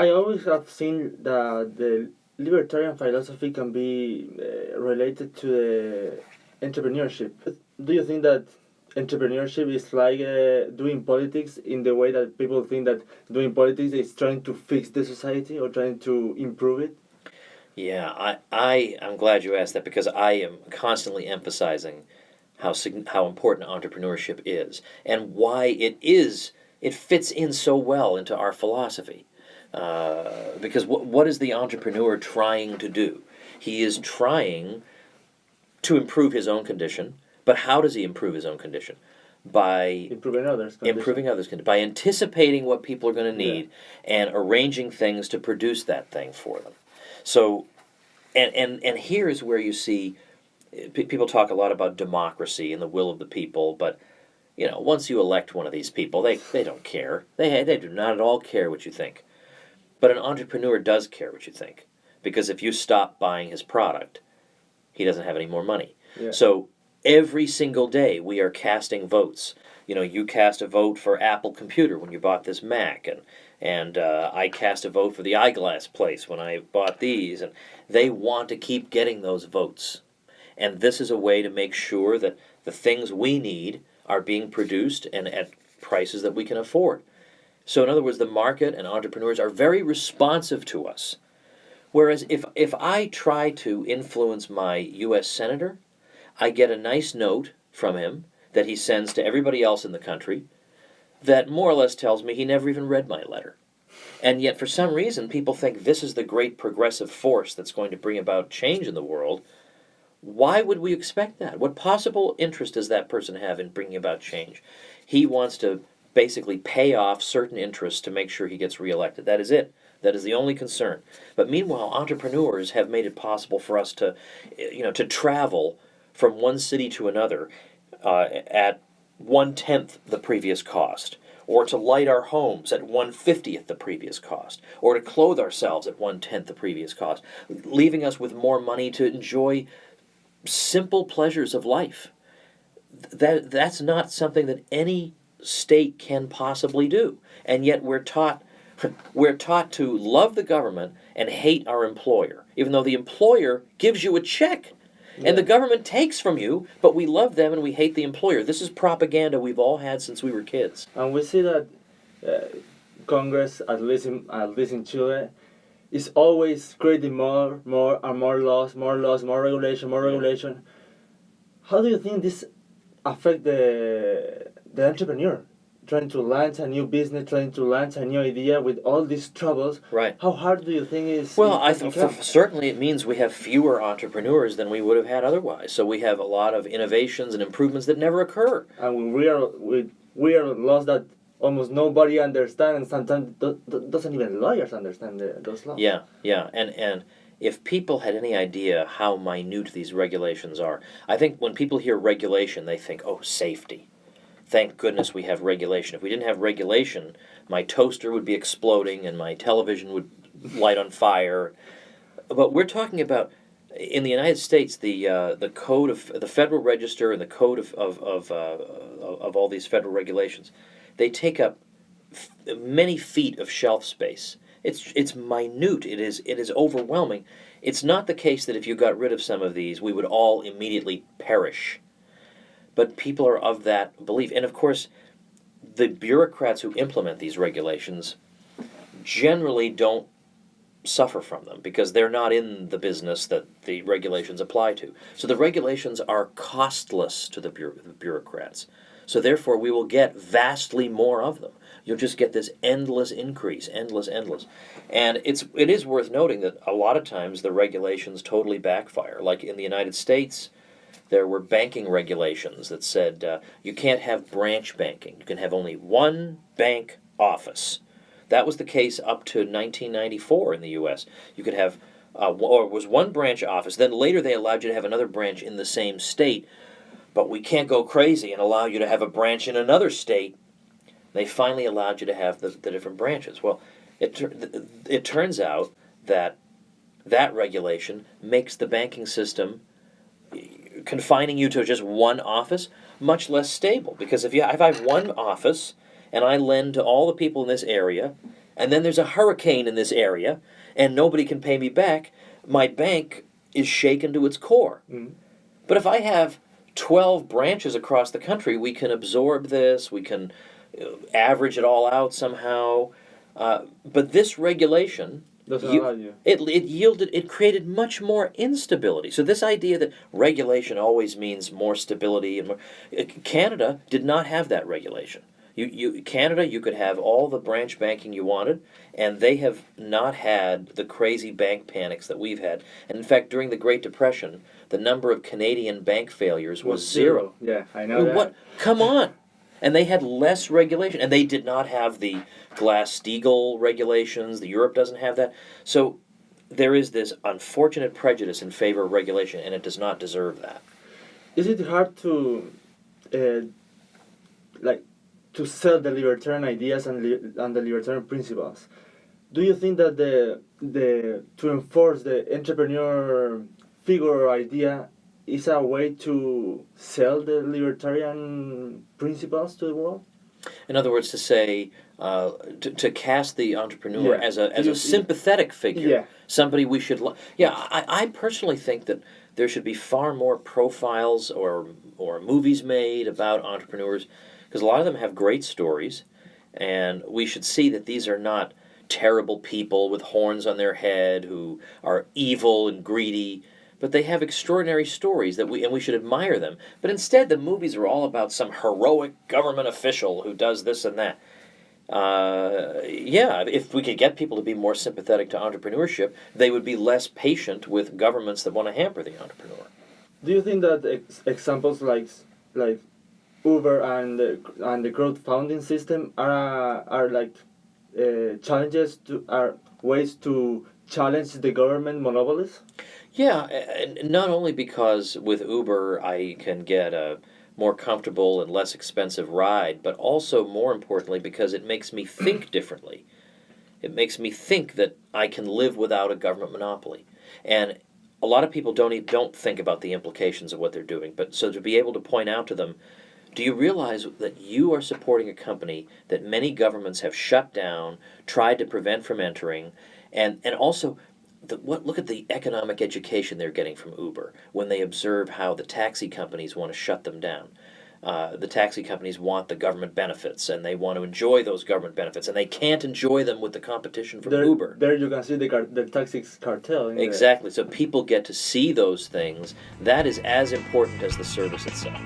I always have seen that the libertarian philosophy can be related to the entrepreneurship. Do you think that entrepreneurship is like doing politics in the way that people think that doing politics is trying to fix the society or trying to improve it? Yeah, I'm glad you asked that because I am constantly emphasizing how important entrepreneurship is and why it fits in so well into our philosophy. Because what is the entrepreneur trying to do? He is trying to improve his own condition, but how does he improve his own condition? By Improving others' improving condition. others' condition, by anticipating what people are going to Yeah. need and arranging things to produce that thing for them. So, and here is where you see people talk a lot about democracy and the will of the people, but once you elect one of these people, they don't care. They do not at all care what you think. But an entrepreneur does care what you think, because if you stop buying his product, he doesn't have any more money. Yeah. So every single day we are casting votes. You cast a vote for Apple Computer when you bought this Mac, and I cast a vote for the eyeglass place when I bought these, and they want to keep getting those votes. And this is a way to make sure that the things we need are being produced and at prices that we can afford. So, in other words, the market and entrepreneurs are very responsive to us. Whereas if I try to influence my U.S. Senator, I get a nice note from him that he sends to everybody else in the country that more or less tells me he never even read my letter. And yet, for some reason, people think this is the great progressive force that's going to bring about change in the world. Why would we expect that? What possible interest does that person have in bringing about change? He wants to basically pay off certain interests to make sure he gets reelected. That is it. That is the only concern. But meanwhile, entrepreneurs have made it possible for us to travel from one city to another at 1/10 the previous cost, or to light our homes at 1/50th the previous cost, or to clothe ourselves at 1/10 the previous cost, leaving us with more money to enjoy simple pleasures of life. That's not something that any state can possibly do, and yet we're taught to love the government and hate our employer, even though the employer gives you a check and the Yeah. government takes from you, but we love them and we hate the employer. This is propaganda we've all had since we were kids. And we see that uh, Congress, at least in Chile, is always creating more laws, more regulation, more Yeah. regulation. How do you think this affect the entrepreneur trying to launch a new business, trying to launch a new idea with all these troubles? Right. How hard do you think Well, it I can th- become? certainly it means we have fewer entrepreneurs than we would have had otherwise. So we have a lot of innovations and improvements that never occur. And we are laws that almost nobody understands, and sometimes doesn't even lawyers understand those laws. Yeah, yeah, and if people had any idea how minute these regulations are, I think when people hear regulation, they think, oh, safety. Thank goodness we have regulation. If we didn't have regulation, my toaster would be exploding and my television would light on fire. But we're talking about in the United States, the code of the Federal Register and the code of all these federal regulations, they take up many feet of shelf space. It's minute. It is overwhelming. It's not the case that if you got rid of some of these, we would all immediately perish. But people are of that belief, and of course, the bureaucrats who implement these regulations generally don't suffer from them because they're not in the business that the regulations apply to. So the regulations are costless to the bureaucrats. So therefore, we will get vastly more of them. You'll just get this endless increase, endless, endless. And it is worth noting that a lot of times the regulations totally backfire. Like in the United States, there were banking regulations that said you can't have branch banking. You can have only one bank office. That was the case up to 1994 in the U.S. You could have, or it was one branch office. Then later they allowed you to have another branch in the same state, but we can't go crazy and allow you to have a branch in another state. They finally allowed you to have the different branches. Well, it turns out that that regulation makes the banking system, confining you to just one office, much less stable. Because if I have one office and I lend to all the people in this area, and then there's a hurricane in this area, and nobody can pay me back, my bank is shaken to its core. Mm. But if I have 12 branches across the country, we can absorb this, we can average it all out somehow. But this regulation, Doesn't allow you. it created much more instability. So this idea that regulation always means more stability, and more, Canada did not have that regulation. Canada, you could have all the branch banking you wanted, and they have not had the crazy bank panics that we've had. And in fact, during the Great Depression, the number of Canadian bank failures was zero. Yeah, I know that. What? Come on! And they had less regulation, and they did not have the Glass-Steagall regulations. Europe doesn't have that. So there is this unfortunate prejudice in favor of regulation, and it does not deserve that. Is it hard to, like, to sell the libertarian ideas and the libertarian principles? Do you think that to enforce the entrepreneur figure or idea is a way to sell the libertarian principles to the world? In other words, to say, to cast the entrepreneur Yeah. as a sympathetic figure, Yeah. somebody we should. I personally think that there should be far more profiles or movies made about entrepreneurs, because a lot of them have great stories, and we should see that these are not terrible people with horns on their head who are evil and greedy. But they have extraordinary stories and we should admire them. But instead, the movies are all about some heroic government official who does this and that. If we could get people to be more sympathetic to entrepreneurship, they would be less patient with governments that want to hamper the entrepreneur. Do you think that examples like Uber and the crowdfunding system are like are ways to challenge the government monopolies? Yeah, and not only because with Uber I can get a more comfortable and less expensive ride, but also more importantly because it makes me think differently. It makes me think that I can live without a government monopoly. And a lot of people don't think about the implications of what they're doing, but so to be able to point out to them, do you realize that you are supporting a company that many governments have shut down, tried to prevent from entering, and also look at the economic education they're getting from Uber when they observe how the taxi companies want to shut them down. The taxi companies want the government benefits, and they want to enjoy those government benefits, and they can't enjoy them with the competition from Uber. There you can see the taxi cartel. Exactly. So people get to see those things. That is as important as the service itself.